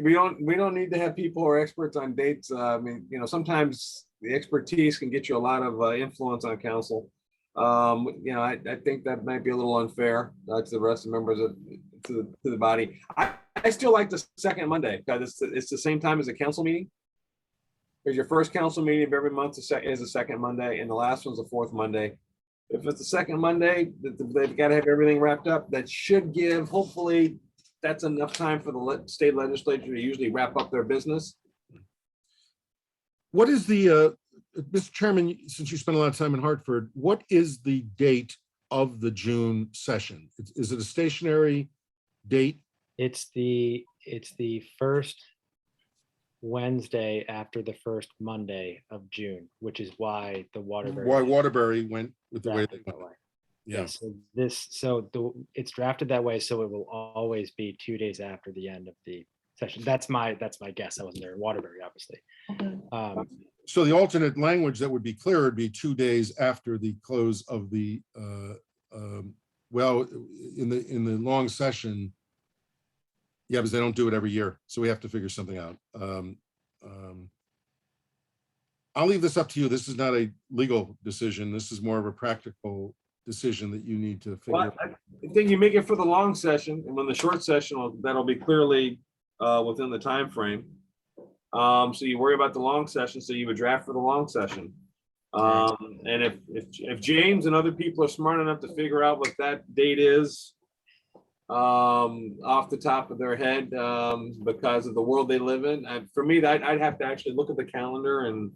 we don't need to have people who are experts on dates. I mean, you know, sometimes the expertise can get you a lot of influence on council. You know, I think that might be a little unfair to the rest of the members of to the body. I still like the second Monday because it's the same time as a council meeting. Because your first council meeting of every month is the second Monday, and the last one's the fourth Monday. If it's the second Monday, they've got to have everything wrapped up. That should give, hopefully, that's enough time for the state legislature to usually wrap up their business. What is the, Mr. Chairman, since you spent a lot of time in Hartford, what is the date of the June session? Is it a stationary date? It's the first Wednesday after the first Monday of June, which is why the Waterbury. Why Waterbury went with the way they that went. way. Yeah. It's drafted that way, so it will always be 2 days after the end of the session. That's my guess. I wasn't there in Waterbury, obviously. So the alternate language that would be clear would be 2 days after the close of the well, in the long session. Yeah, because they don't do it every year, so we have to figure something out. I'll leave this up to you. This is not a legal decision. This is more of a practical decision that you need to figure Well, out. I think you make it for the long session, and when the short session, that'll be clearly within the time frame. So you worry about the long session, so you would draft for the long session. And if James and other people are smart enough to figure out what that date is off the top of their head because of the world they live in, for me, I'd have to actually look at the calendar and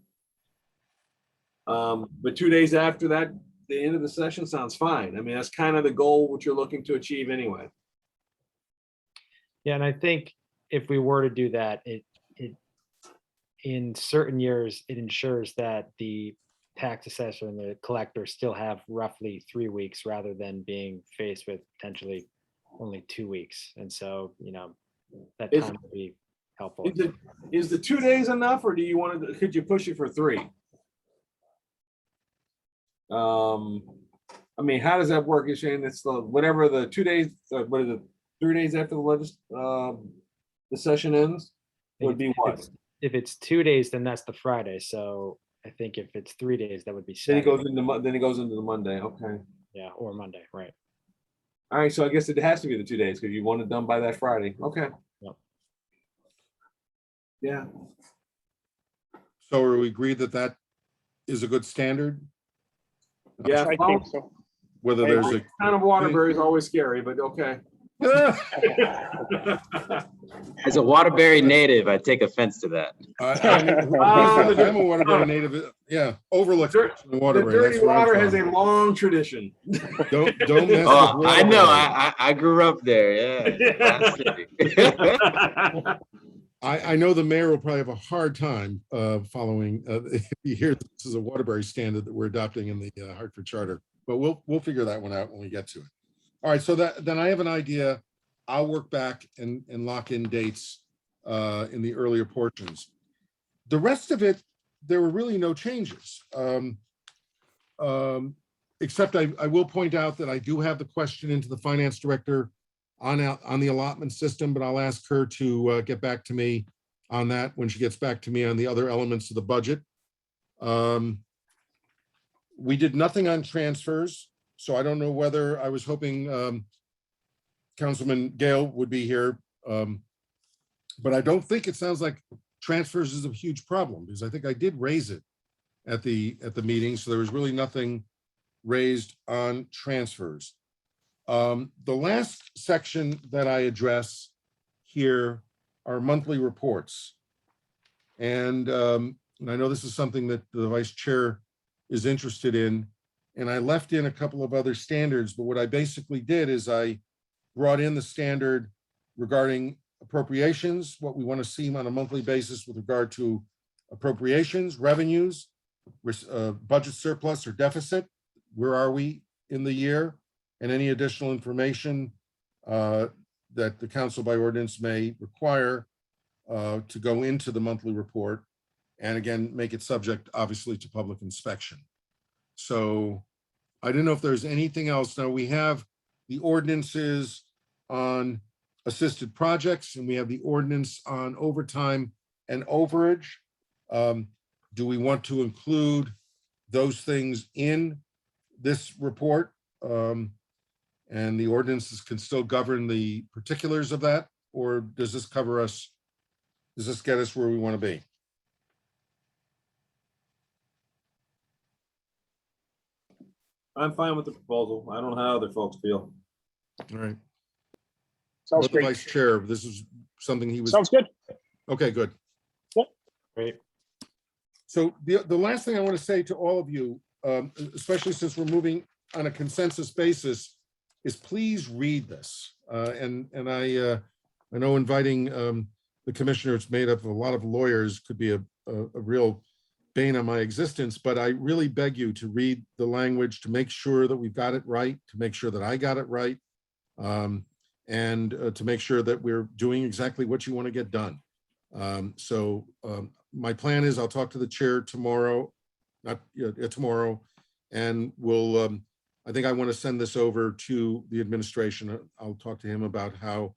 but 2 days after that, the end of the session sounds fine. I mean, that's kind of the goal, what you're looking to achieve anyway. Yeah, and I think if we were to do that, it in certain years, it ensures that the tax assessor and the collector still have roughly 3 weeks rather than being faced with potentially only 2 weeks. And so, you know, that time would be helpful. Is the 2 days enough, or do you want to, could you push it for 3? I mean, how does that work? You're saying it's the, whatever the 2 days, what is it, 3 days after the session ends? Would be what? If it's 2 days, then that's the Friday. So I think if it's 3 days, that would be Then it Saturday. goes into the Monday. Okay. Yeah, or Monday, right? All right. So I guess it has to be the 2 days because you want it done by that Friday. Okay. Yep. Yeah. So are we agreed that that is a good standard? Yeah. I think so. Whether there's a Town of Waterbury is always scary, but okay. As a Waterbury native, I take offense to that. I'm a Waterbury native. Yeah, overlook The Waterbury. dirty That's where I'm water has a from. long tradition. Don't mess Oh, with I know. Waterbury. I grew up there. Yeah. I know the mayor will probably have a hard time following, if you hear this is a Waterbury standard that we're adopting in the Hartford Charter, but we'll figure that one out when we get to it. All right, so then I have an idea. I'll work back and lock in dates in the earlier portions. The rest of it, there were really no changes. Except I will point out that I do have the question into the finance director on the allotment system, but I'll ask her to get back to me on that when she gets back to me on the other elements of the budget. We did nothing on transfers, so I don't know whether I was hoping Councilman Gale would be here. But I don't think it sounds like transfers is a huge problem, because I think I did raise it at the meeting, so there was really nothing raised on transfers. The last section that I address here are monthly reports. And I know this is something that the vice chair is interested in, and I left in a couple of other standards, but what I basically did is I brought in the standard regarding appropriations, what we want to see on a monthly basis with regard to appropriations, revenues, budget surplus or deficit, where are we in the year, and any additional information that the council by ordinance may require to go into the monthly report, and again, make it subject, obviously, to public inspection. So I didn't know if there's anything else. Now, we have the ordinances on assisted projects, and we have the ordinance on overtime and overage. Do we want to include those things in this report? And the ordinances can still govern the particulars of that, or does this cover us? Does this get us where we want to be? I'm fine with the proposal. I don't know how other folks feel. All right. Sounds What the great. vice chair, this is something he was, Sounds good. okay, good. Great. So the last thing I want to say to all of you, especially since we're moving on a consensus basis, is please read this. And I know inviting the commissioner, it's made up of a lot of lawyers, could be a real bane on my existence, but I really beg you to read the language, to make sure that we've got it right, to make sure that I got it right, and to make sure that we're doing exactly what you want to get done. My plan is I'll talk to the chair tomorrow, tomorrow, and we'll, I think I want to send this over to the administration. I'll talk to him about how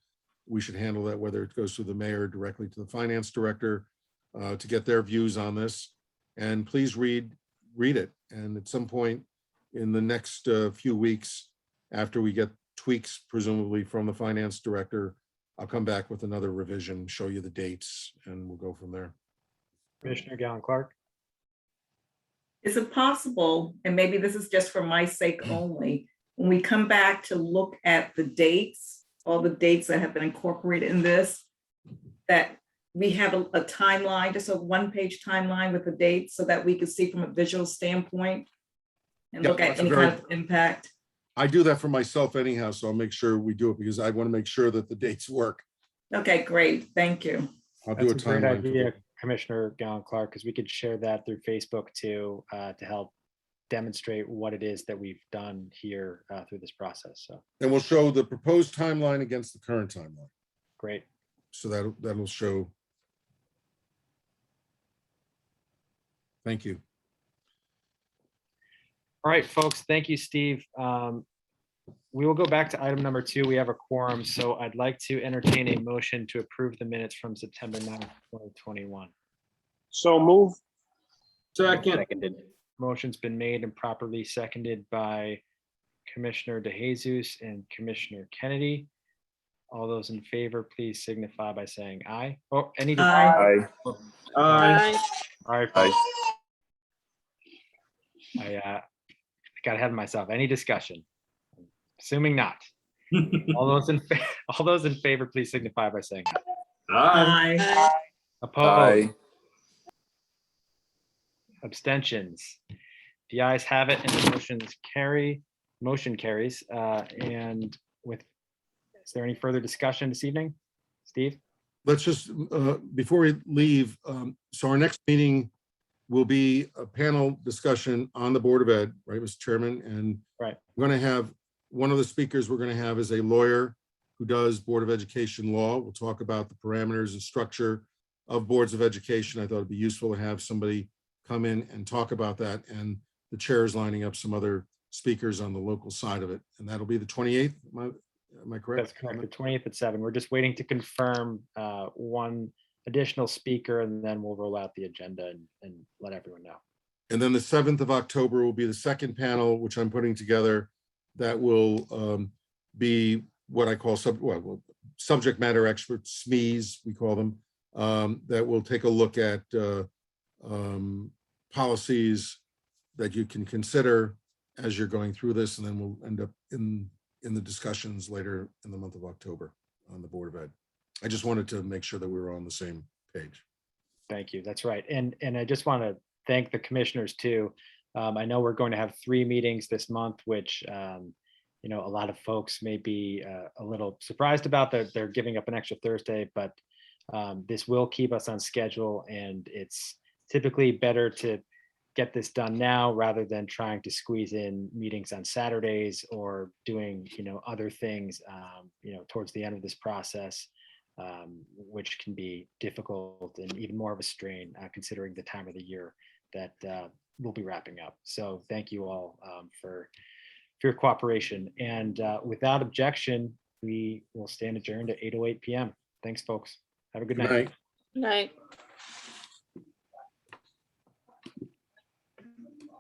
we should handle that, whether it goes to the mayor directly to the finance director, to get their views on this. And please read it. And at some point in the next few weeks, after we get tweaks, presumably from the finance director, I'll come back with another revision, show you the dates, and we'll go from there. Commissioner Gallon Clark. Is it possible, and maybe this is just for my sake only, when we come back to look at the dates, all the dates that have been incorporated in this, that we have a timeline, just a one-page timeline with the dates, so that we can see from a visual standpoint and Yep, look at that's any kind of impact? I do that for myself anyhow, so I'll make sure we do it, because I want to make sure that the dates work. Okay, great, thank you. I'll do That's a a great timeline. for idea, that. Commissioner Gallon Clark, because we could share that through Facebook too, to help demonstrate what it is that we've done here through this process. So And we'll show the proposed timeline against the current timeline. great. So that'll show. Thank you. All right, folks, thank you, Steve. We will go back to item number 2. We have a quorum, so I'd like to entertain a motion to approve the minutes from September 9th, 2021. So move. Second, Seconded. Motion's been made and properly seconded by Commissioner DeJesus and Commissioner Kennedy. All those in favor, please signify by saying aye. Oh, any? Aye. aye. All right, folks. I got ahead of myself. Any discussion? Assuming not. All those in favor, please signify by saying aye. Aye. Opposed? Abstentions? The ayes have it, and the motion carries. And is there any further discussion this evening? Steve? let's just, before we leave, so our next meeting will be a panel discussion on the Board of Ed, right, Mr. Chairman? And Right. we're going to have, one of the speakers we're going to have is a lawyer who does Board of Education law. We'll talk about the parameters and structure of boards of education. I thought it'd be useful to have somebody come in and talk about that. And the chair is lining up some other speakers on the local side of it. And that'll be the 28th. Am I correct? That's correct. The 20th at 7. We're just waiting to confirm one additional speaker, and then we'll roll out the agenda and let everyone know. And then the 7th of October will be the second panel, which I'm putting together, that will be what I call subject matter experts, SMEs, we call them, that will take a look at policies that you can consider as you're going through this, and then we'll end up in the discussions later in the month of October on the Board of Ed. I just wanted to make sure that we were on the same page. Thank you. That's right. And I just want to thank the commissioners too. I know we're going to have 3 meetings this month, which you know, a lot of folks may be a little surprised about that they're giving up an extra Thursday, but this will keep us on schedule, and it's typically better to get this done now rather than trying to squeeze in meetings on Saturdays or doing, you know, other things, you know, towards the end of this process, which can be difficult and even more of a strain considering the time of the year that we'll be wrapping up. So thank you all for your cooperation. And without objection, we will stand adjourned at 8:08 p.m. Thanks, folks. Have a good night. Good night. Night.